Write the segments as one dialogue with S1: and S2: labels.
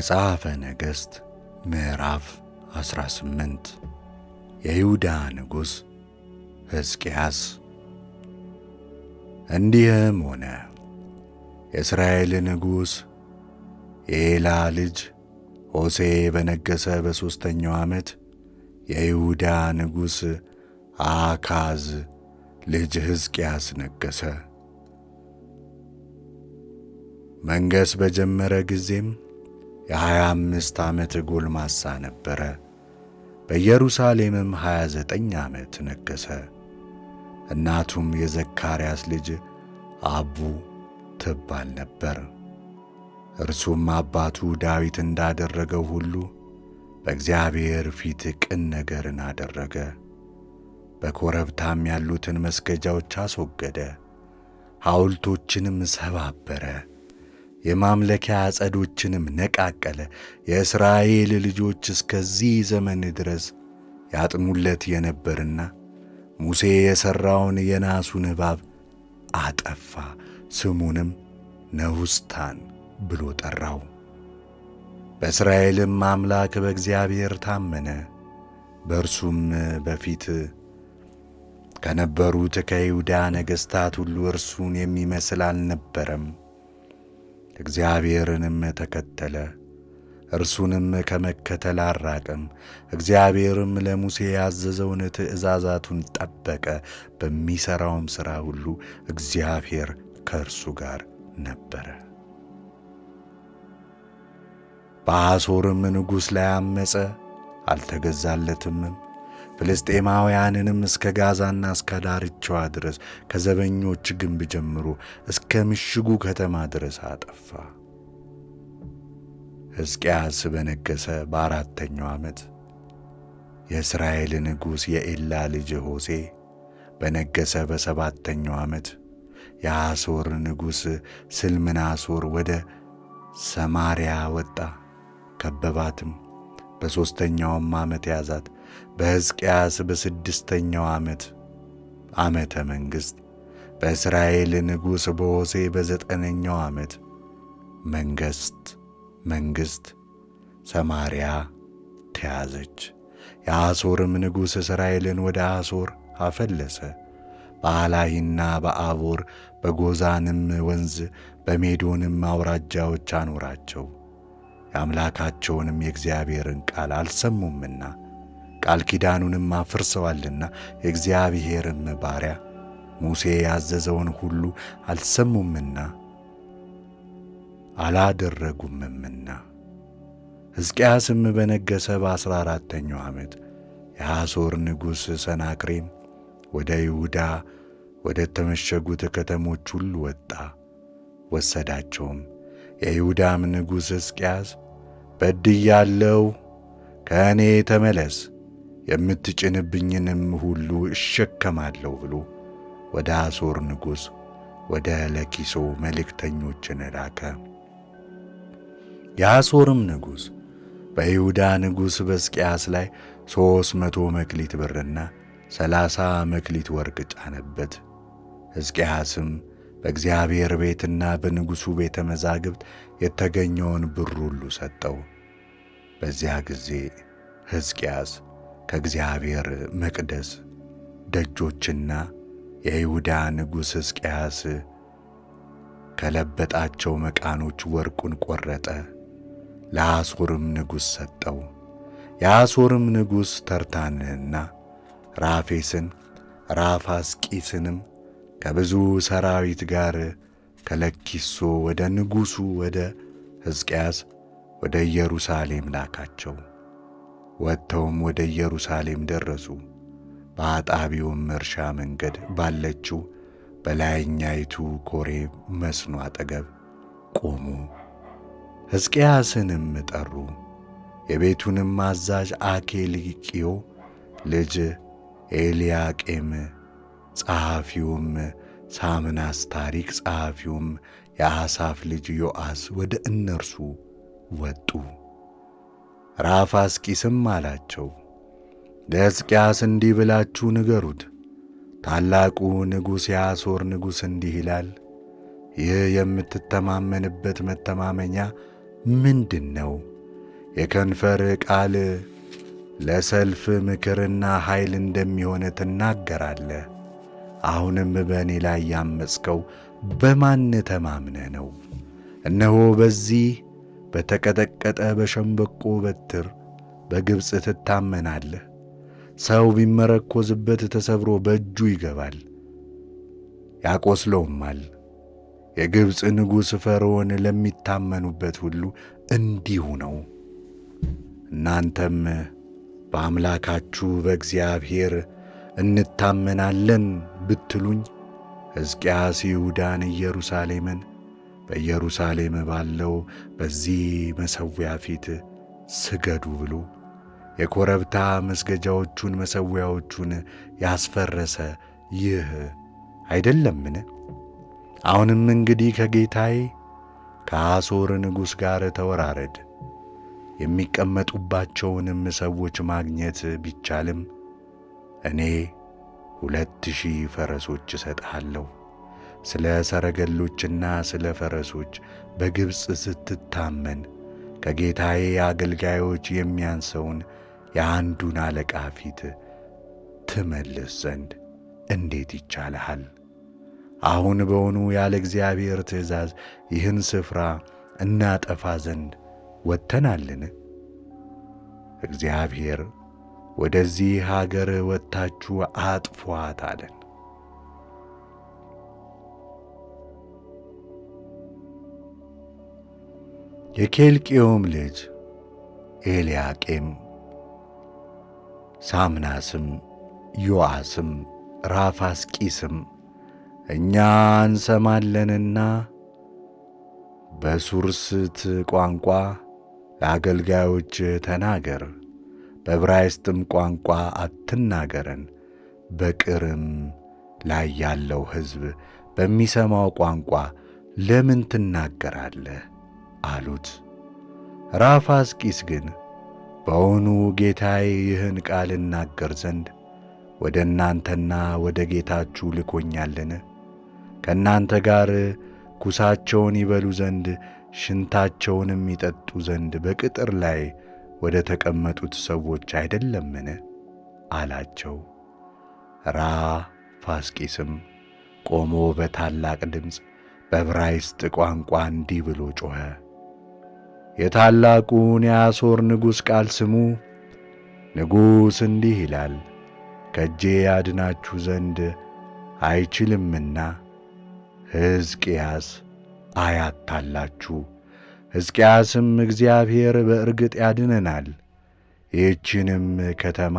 S1: መጽሐፈ ነገሥት ምዕራፍ 18 የይሁዳ ንጉሥ ሕዝቅያስ። እንዲህም ሆነ፣ የእስራኤል ንጉሥ የኤላ ልጅ ሆሴዕ በነገሠ በሦስተኛው ዓመት የይሁዳ ንጉሥ አካዝ ልጅ ሕዝቅያስ ነገሠ። መንገሥ በጀመረ ጊዜም የ25 ዓመት ጎልማሳ ነበረ። በኢየሩሳሌምም 29 ዓመት ነገሠ። እናቱም የዘካርያስ ልጅ አቡ ትባል ነበር። እርሱም አባቱ ዳዊት እንዳደረገው ሁሉ በእግዚአብሔር ፊት ቅን ነገርን አደረገ። በኮረብታም ያሉትን መስገጃዎች አስወገደ፣ ሐውልቶችንም ሰባበረ፣ የማምለኪያ ዐፀዶችንም ነቃቀለ። የእስራኤል ልጆች እስከዚህ ዘመን ድረስ ያጥኑለት የነበርና ሙሴ የሠራውን የናሱን እባብ አጠፋ። ስሙንም ነሁስታን ብሎ ጠራው። በእስራኤልም አምላክ በእግዚአብሔር ታመነ። በእርሱም በፊት ከነበሩት ከይሁዳ ነገሥታት ሁሉ እርሱን የሚመስል አልነበረም። እግዚአብሔርንም ተከተለ፣ እርሱንም ከመከተል አልራቀም። እግዚአብሔርም ለሙሴ ያዘዘውን ትእዛዛቱን ጠበቀ። በሚሠራውም ሥራ ሁሉ እግዚአብሔር ከእርሱ ጋር ነበረ። በአሦርም ንጉሥ ላይ ዐመፀ፣ አልተገዛለትምም። ፍልስጥኤማውያንንም እስከ ጋዛና እስከ ዳርቻዋ ድረስ ከዘበኞች ግንብ ጀምሮ እስከ ምሽጉ ከተማ ድረስ አጠፋ። ሕዝቅያስ በነገሠ በአራተኛው ዓመት የእስራኤል ንጉሥ የኤላ ልጅ ሆሴዕ በነገሠ በሰባተኛው ዓመት የአሦር ንጉሥ ስልምናሶር ወደ ሰማርያ ወጣ፣ ከበባትም። በሦስተኛውም ዓመት ያዛት። በሕዝቅያስ በስድስተኛው ዓመተ መንግሥት በእስራኤል ንጉሥ በሆሴዕ በዘጠነኛው ዓመት መንግሥት ሰማርያ ተያዘች። የአሦርም ንጉሥ እስራኤልን ወደ አሦር አፈለሰ። በአላሂና በአቦር በጎዛንም ወንዝ በሜዶንም አውራጃዎች አኖራቸው። የአምላካቸውንም የእግዚአብሔርን ቃል አልሰሙምና ቃል ኪዳኑንም አፍርሰዋልና የእግዚአብሔርም ባሪያ ሙሴ ያዘዘውን ሁሉ አልሰሙምና አላደረጉምና። ሕዝቅያስም በነገሠ በ14ኛው ዓመት የአሦር ንጉሥ ሰናክሬም ወደ ይሁዳ ወደ ተመሸጉት ከተሞች ሁሉ ወጣ፣ ወሰዳቸውም። የይሁዳም ንጉሥ ሕዝቅያስ በድያለሁ፣ ከእኔ ተመለስ፣ የምትጭንብኝንም ሁሉ እሸከማለሁ ብሎ ወደ አሦር ንጉሥ ወደ ለኪሶ መልእክተኞችን ላከ። የአሦርም ንጉሥ በይሁዳ ንጉሥ በሕዝቅያስ ላይ 300 መክሊት ብርና 30 መክሊት ወርቅ ጫነበት። ሕዝቅያስም በእግዚአብሔር ቤትና በንጉሡ ቤተ መዛግብት የተገኘውን ብር ሁሉ ሰጠው። በዚያ ጊዜ ሕዝቅያስ ከእግዚአብሔር መቅደስ ደጆችና የይሁዳ ንጉሥ ሕዝቅያስ ከለበጣቸው መቃኖች ወርቁን ቈረጠ፣ ለአሦርም ንጉሥ ሰጠው። የአሦርም ንጉሥ ተርታንንና ራፌስን ራፋስቂስንም ከብዙ ሰራዊት ጋር ከለኪሶ ወደ ንጉሡ ወደ ሕዝቅያስ ወደ ኢየሩሳሌም ላካቸው። ወጥተውም ወደ ኢየሩሳሌም ደረሱ። በአጣቢውም እርሻ መንገድ ባለችው በላይኛይቱ ኮሬብ መስኖ አጠገብ ቆሙ። ሕዝቅያስንም ጠሩ። የቤቱንም አዛዥ አኬልቅዮ ልጅ ኤልያቄም፣ ጸሐፊውም ሳምናስ፣ ታሪክ ጸሐፊውም የአሳፍ ልጅ ዮአስ ወደ እነርሱ ወጡ። ራፋስቂስም አላቸው፣ ለሕዝቅያስ እንዲህ ብላችሁ ንገሩት፣ ታላቁ ንጉሥ የአሦር ንጉሥ እንዲህ ይላል፣ ይህ የምትተማመንበት መተማመኛ ምንድን ነው? የከንፈር ቃል ለሰልፍ ምክርና ኃይል እንደሚሆን ትናገራለህ። አሁንም በእኔ ላይ ያመፅከው በማን ተማምነህ ነው? እነሆ በዚህ በተቀጠቀጠ በሸምበቆ በትር በግብፅ ትታመናለህ። ሰው ቢመረኰዝበት ተሰብሮ በእጁ ይገባል፣ ያቈስለውማል። የግብፅ ንጉሥ ፈርዖን ለሚታመኑበት ሁሉ እንዲሁ ነው። እናንተም በአምላካችሁ በእግዚአብሔር እንታመናለን ብትሉኝ ሕዝቅያስ ይሁዳን ኢየሩሳሌምን በኢየሩሳሌም ባለው በዚህ መሠዊያ ፊት ስገዱ ብሎ የኮረብታ መስገጃዎቹን መሠዊያዎቹን ያስፈረሰ ይህ አይደለምን? አሁንም እንግዲህ ከጌታዬ ከአሦር ንጉሥ ጋር ተወራረድ። የሚቀመጡባቸውንም ሰዎች ማግኘት ቢቻልም እኔ 2,000 ፈረሶች እሰጥሃለሁ። ስለ ሰረገሎችና ስለ ፈረሶች በግብፅ ስትታመን ከጌታዬ አገልጋዮች የሚያንሰውን የአንዱን አለቃ ፊት ትመልስ ዘንድ እንዴት ይቻልሃል? አሁን በውኑ ያለ እግዚአብሔር ትእዛዝ ይህን ስፍራ እናጠፋ ዘንድ ወጥተናልን? እግዚአብሔር ወደዚህ አገር ወጥታችሁ አጥፏት አለን። የኬልቅዮም ልጅ ኤልያቄም፣ ሳምናስም፣ ዮአስም፣ ራፋስቂስም እኛ እንሰማለንና በሱርስት ቋንቋ ለአገልጋዮች ተናገር፣ በዕብራይስጥም ቋንቋ አትናገረን፣ በቅርም ላይ ያለው ሕዝብ በሚሰማው ቋንቋ ለምን ትናገራለህ አሉት። ራፋስቂስ ግን በውኑ ጌታዬ ይህን ቃል እናገር ዘንድ ወደ እናንተና ወደ ጌታችሁ ልኮኛልን? ከእናንተ ጋር ኩሳቸውን ይበሉ ዘንድ ሽንታቸውንም ይጠጡ ዘንድ በቅጥር ላይ ወደ ተቀመጡት ሰዎች አይደለምን? አላቸው። ራፋስቂስም ቆሞ በታላቅ ድምፅ በዕብራይስጥ ቋንቋ እንዲህ ብሎ ጮኸ። የታላቁን የአሦር ንጉሥ ቃል ስሙ። ንጉሥ እንዲህ ይላል፣ ከእጄ ያድናችሁ ዘንድ አይችልምና ሕዝቅያስ አያታላችሁ። ሕዝቅያስም እግዚአብሔር በእርግጥ ያድነናል፣ ይህችንም ከተማ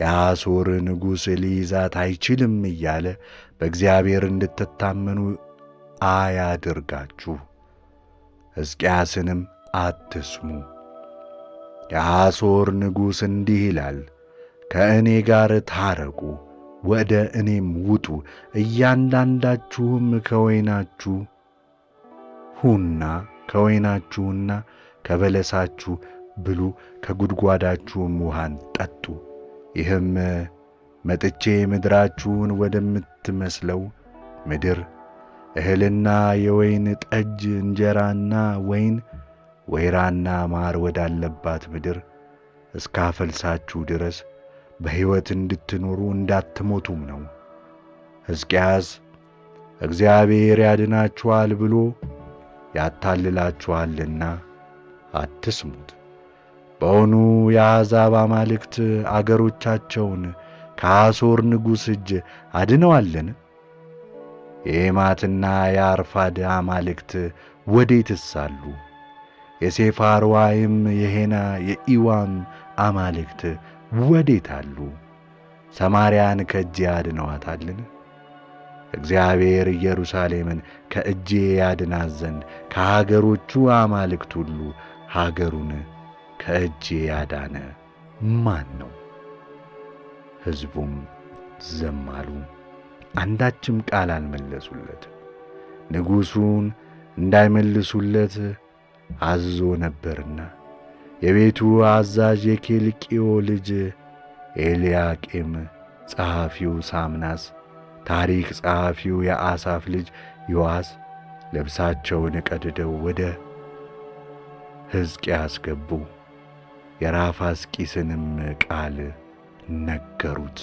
S1: የአሦር ንጉሥ ሊይዛት አይችልም እያለ በእግዚአብሔር እንድትታመኑ አያድርጋችሁ። ሕዝቅያስንም አትስሙ። የአሦር ንጉሥ እንዲህ ይላል፣ ከእኔ ጋር ታረቁ፣ ወደ እኔም ውጡ፣ እያንዳንዳችሁም ከወይናችሁና ከበለሳችሁ ብሉ፣ ከጉድጓዳችሁም ውሃን ጠጡ። ይህም መጥቼ ምድራችሁን ወደምትመስለው ምድር እህልና የወይን ጠጅ እንጀራና ወይን ወይራና ማር ወዳለባት ምድር እስካፈልሳችሁ ድረስ በሕይወት እንድትኖሩ እንዳትሞቱም ነው። ሕዝቅያስ እግዚአብሔር ያድናችኋል ብሎ ያታልላችኋልና አትስሙት። በውኑ የአሕዛብ አማልክት አገሮቻቸውን ከአሦር ንጉሥ እጅ አድነዋልን? የኤማትና የአርፋድ አማልክት ወዴትስ አሉ? የሴፋርዋይም የሄና የኢዋም አማልክት ወዴት አሉ? ሰማርያን ከእጄ አድነዋታልን? እግዚአብሔር ኢየሩሳሌምን ከእጄ ያድናት ዘንድ ከሀገሮቹ አማልክት ሁሉ ሀገሩን ከእጄ ያዳነ ማን ነው? ሕዝቡም ዝም አሉ፣ አንዳችም ቃል አልመለሱለትም። ንጉሡን እንዳይመልሱለት አዝዞ ነበርና የቤቱ አዛዥ የኬልቅዮ ልጅ ኤልያቄም፣ ጸሐፊው ሳምናስ፣ ታሪክ ጸሐፊው የአሳፍ ልጅ ዮአስ ልብሳቸውን ቀድደው ወደ ሕዝቅያስ ገቡ። የራፋስቂስንም ቃል ነገሩት።